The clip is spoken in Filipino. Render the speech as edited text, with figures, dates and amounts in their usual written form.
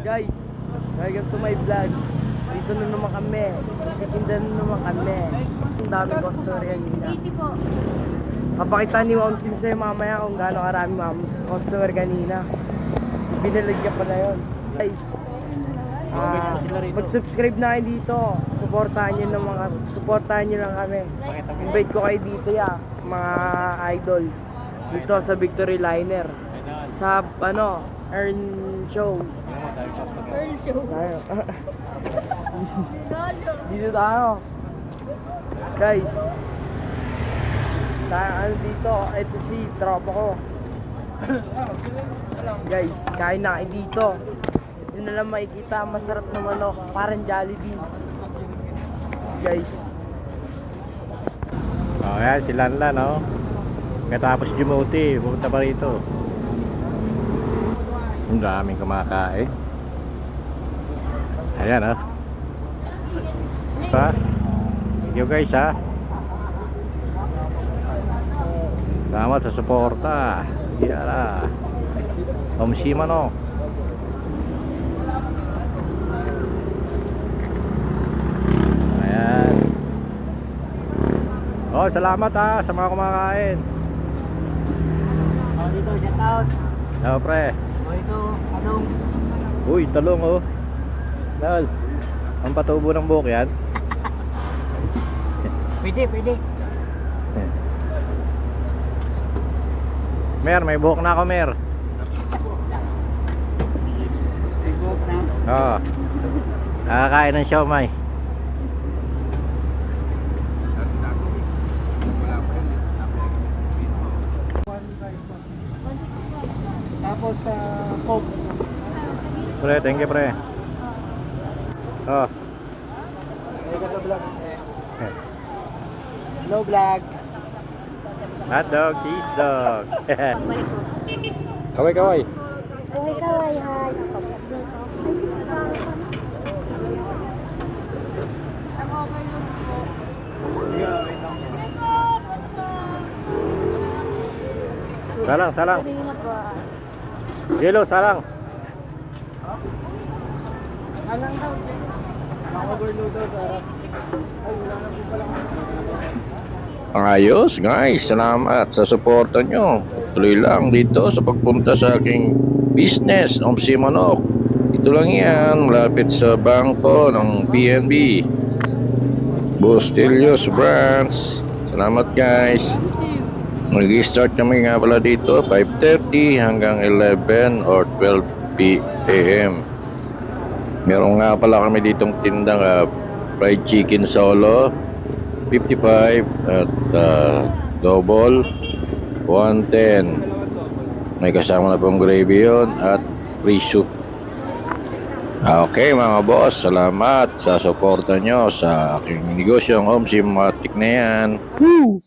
Guys, welcome to my vlog. Dito na naman kami. Titinda na naman kami. Ang dami customer kanina. 80 po. Kapakita ni Ma'am Sim sa'yo mamaya kung gaano karami customer kanina. Binalag niya pala yun. Guys, mag-subscribe na kayo dito. Supportahan nyo lang kami. Invite ko kayo dito mga idol. Dito sa Victory Liner. Sa Earn Show. Earl show. Tayo. Rolo. Dito tayo. Guys. Dito. Ito si tropa ko. Guys, kain na kayo dito. Yun na lang makikita. Masarap na manok. Parang Jollibee. Guys. Oh, yan si Lanlan, no? Katapos Jumuti, pupunta pa rito. Ang daming kumakain. Ayan, oh. Thank you guys, ha. Salamat sa suporta. Yara. Om Shimano. Ayan. Oh, salamat ha sa mga kumakain. Oh, dito, shout out. Oh, pre. Oh, ito, anong? Uy, talong, oh. Dahil, ang patubo ng buhok yan. Pwede. Mer, may buhok na ako, Mer. Ibok na. Oo. Nakakain ng siomay. Tapos Coke. Pre, thank you, pre. Oh. Eka sa vlog. Hello vlog. Hot dog, cheese dog. Kaway, kaway. Kaway, hi. Salang. Yelo, salang. Alang daw. Overload daw sa harap. Ay, wala na po pala. Ayos guys, salamat sa suporta nyo. Tuloy lang dito sa pagpunta sa aking business, Om Simanok. Ito lang yan, malapit sa bangko ng PNB Bustillos Branch. Salamat guys. Mag-start kami nga pala dito 5:30 hanggang 11 or 12 p.m. Meron nga pala kami ditong tindang fried chicken solo 55 at double 110. May kasama na pong gravy yun at free soup. Okay mga boss, salamat sa suporta nyo sa aking negosyong Om Simatic na yan. Woo!